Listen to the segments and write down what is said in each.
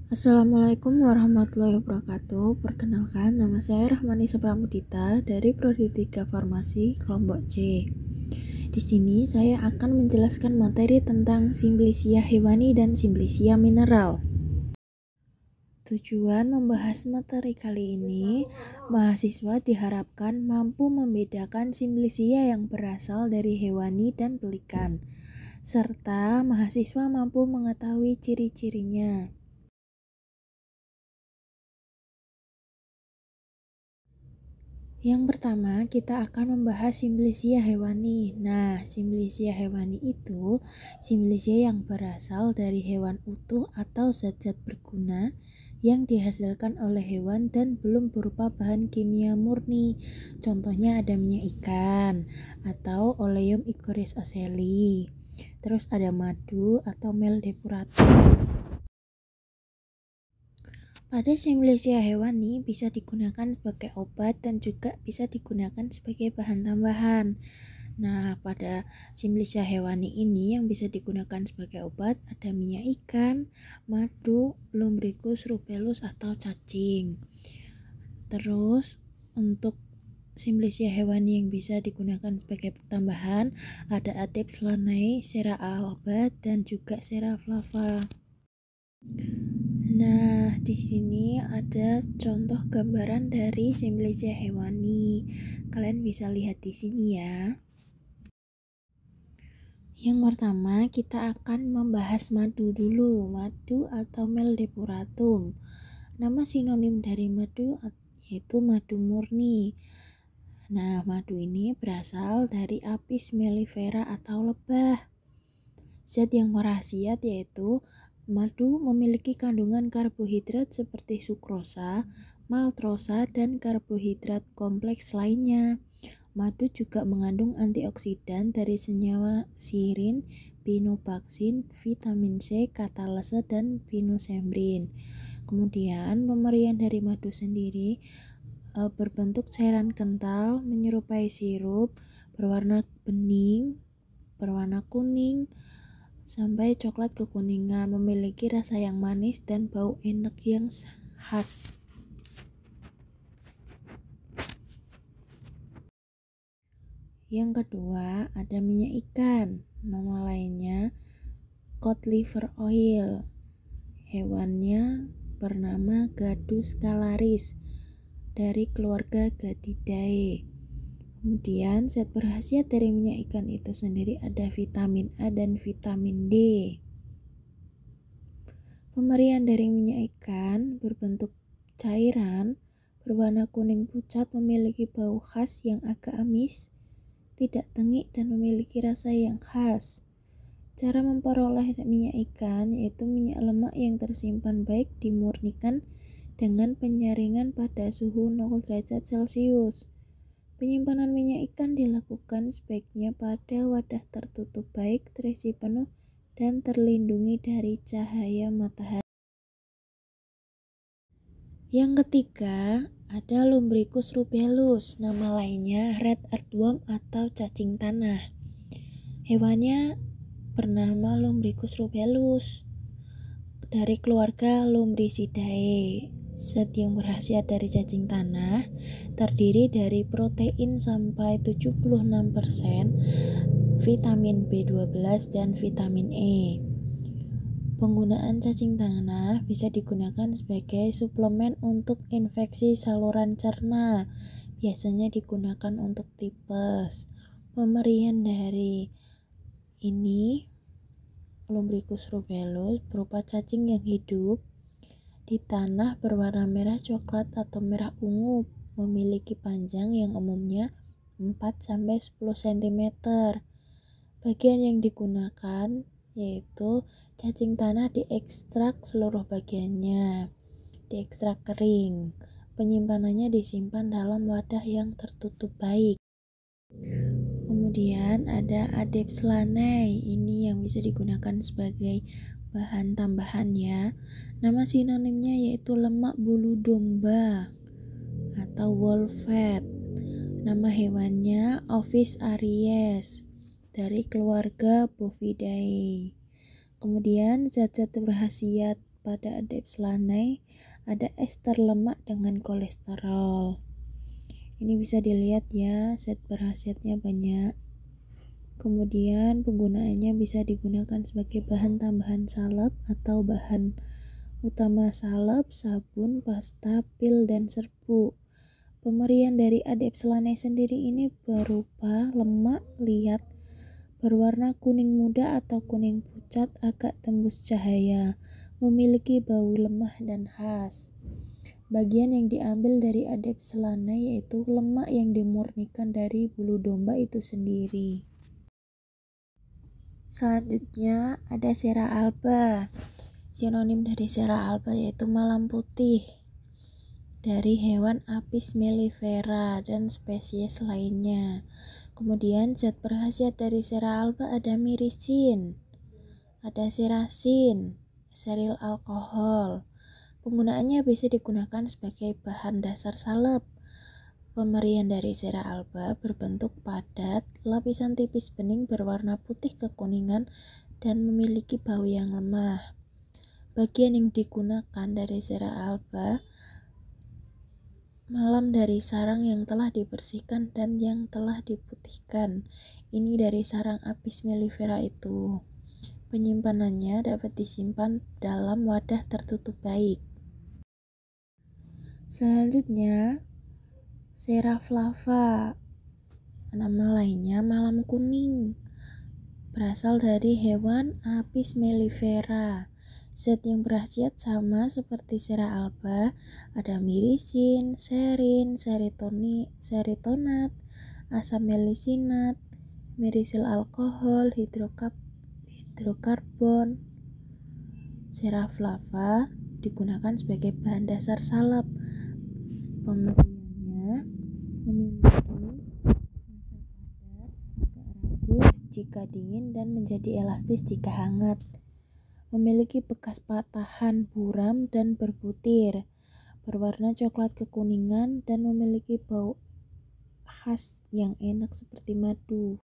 Assalamualaikum warahmatullahi wabarakatuh. Perkenalkan, nama saya Rahmanisa Pramudita dari Prodi 3 Farmasi kelompok C. Di sini saya akan menjelaskan materi tentang Simplicia hewani dan Simplicia mineral. Tujuan membahas materi kali ini, mahasiswa diharapkan mampu membedakan Simplicia yang berasal dari hewani dan pelikan, serta mahasiswa mampu mengetahui ciri-cirinya. Yang pertama, kita akan membahas Simplicia hewani. Nah, Simplicia hewani itu Simplicia yang berasal dari hewan utuh atau zat-zat berguna yang dihasilkan oleh hewan dan belum berupa bahan kimia murni. Contohnya ada minyak ikan atau Oleum Ichorius oceli. Terus ada madu atau mel depuratum. Pada Simplicia hewani bisa digunakan sebagai obat dan juga bisa digunakan sebagai bahan tambahan. Nah, pada Simplicia hewani ini yang bisa digunakan sebagai obat ada minyak ikan, madu, Lumbricus rubellus atau cacing. Terus untuk Simplicia hewani yang bisa digunakan sebagai tambahan ada Adeps lanae, Sera alba dan juga Sera flava. Nah, di sini ada contoh gambaran dari Simplicia hewani. Kalian bisa lihat di sini ya. Yang pertama, kita akan membahas madu dulu. Madu atau mel depuratum. Nama sinonim dari madu yaitu madu murni. Nah, madu ini berasal dari Apis mellifera atau lebah. Zat yang berkhasiat yaitu madu memiliki kandungan karbohidrat seperti sukrosa, maltosa, dan karbohidrat kompleks lainnya. Madu juga mengandung antioksidan dari senyawa sirin, pinobaksin, vitamin C, katalase, dan pinosembrin. Kemudian pemberian dari madu sendiri berbentuk cairan kental, menyerupai sirup, berwarna bening, berwarna kuning, sampai coklat kekuningan, memiliki rasa yang manis dan bau enak yang khas. Yang kedua ada minyak ikan, nama lainnya cod liver oil. Hewannya bernama Gadus scalaris dari keluarga Gadidae. Kemudian zat berkhasiat dari minyak ikan itu sendiri ada vitamin A dan vitamin D. Pemberian dari minyak ikan berbentuk cairan, berwarna kuning pucat, memiliki bau khas yang agak amis, tidak tengik dan memiliki rasa yang khas. Cara memperoleh minyak ikan yaitu minyak lemak yang tersimpan baik dimurnikan dengan penyaringan pada suhu 0 derajat Celcius. Penyimpanan minyak ikan dilakukan sebaiknya pada wadah tertutup baik, terisi penuh, dan terlindungi dari cahaya matahari. Yang ketiga ada Lumbricus rubellus, nama lainnya red earthworm atau cacing tanah. Hewannya bernama Lumbricus rubellus dari keluarga Lumbricidae. Zat yang berkhasiat dari cacing tanah terdiri dari protein sampai 76%, vitamin B12 dan vitamin E. Penggunaan cacing tanah bisa digunakan sebagai suplemen untuk infeksi saluran cerna. Biasanya digunakan untuk tipes. Pemberian dari ini Lumbricus rubellus berupa cacing yang hidup di tanah berwarna merah coklat atau merah ungu, memiliki panjang yang umumnya 4-10 cm. Bagian yang digunakan yaitu cacing tanah diekstrak seluruh bagiannya, diekstrak kering. Penyimpanannya disimpan dalam wadah yang tertutup baik. Kemudian ada Adeps lanae, ini yang bisa digunakan sebagai bahan tambahan ya. Nama sinonimnya yaitu lemak bulu domba atau wolf fat. Nama hewannya Ovis aries dari keluarga Bovidae. Kemudian zat-zat berkhasiat pada adepslanai ada ester lemak dengan kolesterol. Ini bisa dilihat ya, zat berkhasiatnya banyak. Kemudian penggunaannya bisa digunakan sebagai bahan tambahan salep atau bahan utama salep, sabun, pasta, pil, dan serbuk. Pemberian dari adepslanai sendiri ini berupa lemak liat berwarna kuning muda atau kuning pucat agak tembus cahaya, memiliki bau lemah dan khas. Bagian yang diambil dari adepslanai yaitu lemak yang dimurnikan dari bulu domba itu sendiri. Selanjutnya ada sera alba. Sinonim dari sera alba yaitu malam putih dari hewan Apis mellifera dan spesies lainnya. Kemudian zat berkhasiat dari sera alba ada mirisin, ada serasin, seril alkohol. Penggunaannya bisa digunakan sebagai bahan dasar salep. Pemberian dari sera alba berbentuk padat, lapisan tipis bening berwarna putih kekuningan dan memiliki bau yang lemah. Bagian yang digunakan dari sera alba malam dari sarang yang telah dibersihkan dan yang telah diputihkan. Ini dari sarang Apis mellifera itu. Penyimpanannya dapat disimpan dalam wadah tertutup baik. Selanjutnya, sera flava. Nama lainnya malam kuning. Berasal dari hewan Apis mellifera. Zat yang berkhasiat sama seperti sera alba, ada mirisin, serin, seritonat, asam melisinat, mirisil alkohol, hidrokarbon. Sera flava digunakan sebagai bahan dasar salep. Pemberiannya memiliki massa padat, agak rapuh jika dingin dan menjadi elastis jika hangat. Memiliki bekas patahan buram dan berbutir, berwarna coklat kekuningan dan memiliki bau khas yang enak seperti madu.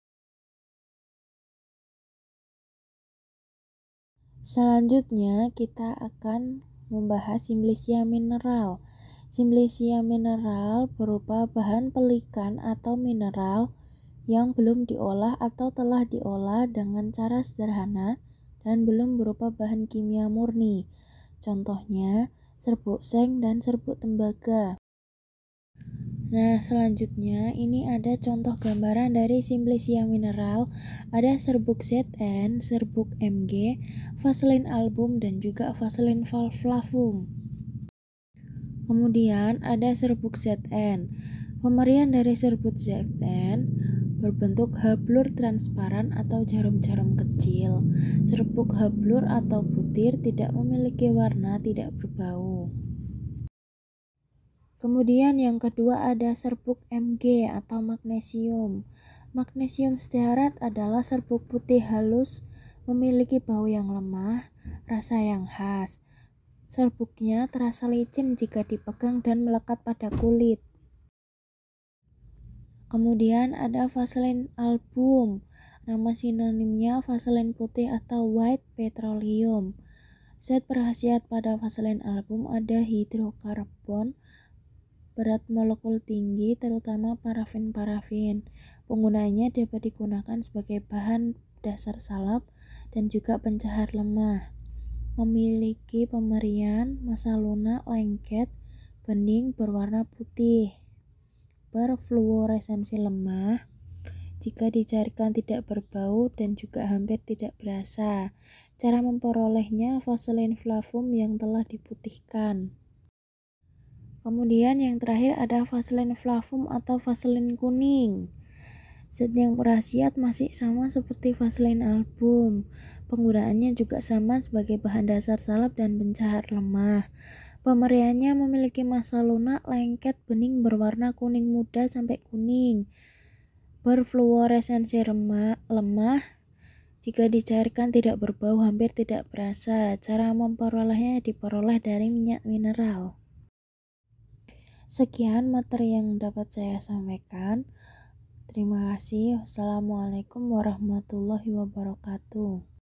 Selanjutnya kita akan membahas Simplicia mineral. Simplicia mineral berupa bahan pelikan atau mineral yang belum diolah atau telah diolah dengan cara sederhana dan belum berupa bahan kimia murni. Contohnya, serbuk seng dan serbuk tembaga. Nah, selanjutnya ini ada contoh gambaran dari Simplicia mineral. Ada serbuk ZN, serbuk MG, vaselin album, dan juga vaselin flavum. Kemudian ada serbuk ZN. Pemberian dari serbuk ZN berbentuk hablur transparan atau jarum-jarum kecil. Serbuk hablur atau butir tidak memiliki warna, tidak berbau. Kemudian yang kedua ada serbuk Mg atau magnesium. Magnesium stearat adalah serbuk putih halus, memiliki bau yang lemah, rasa yang khas. Serbuknya terasa licin jika dipegang dan melekat pada kulit. Kemudian ada vaselin album. Nama sinonimnya vaselin putih atau white petroleum. Zat berkhasiat pada vaselin album ada hidrokarbon, berat molekul tinggi, terutama parafin-parafin. Penggunaannya dapat digunakan sebagai bahan dasar salep dan juga pencahar lemah. Memiliki pemberian massa lunak lengket, bening, berwarna putih, berfluoresensi lemah, jika dicairkan tidak berbau dan juga hampir tidak berasa. Cara memperolehnya vaselin flavum yang telah diputihkan. Kemudian yang terakhir ada vaselin flavum atau vaselin kuning. Zat yang berkhasiat masih sama seperti vaselin album. Penggunaannya juga sama sebagai bahan dasar salep dan pencahar lemah. Pemberiannya memiliki massa lunak lengket, bening, berwarna kuning muda sampai kuning, berfluoresensi lemah, jika dicairkan tidak berbau, hampir tidak berasa. Cara memperolehnya diperoleh dari minyak mineral. Sekian materi yang dapat saya sampaikan. Terima kasih. Wassalamualaikum warahmatullahi wabarakatuh.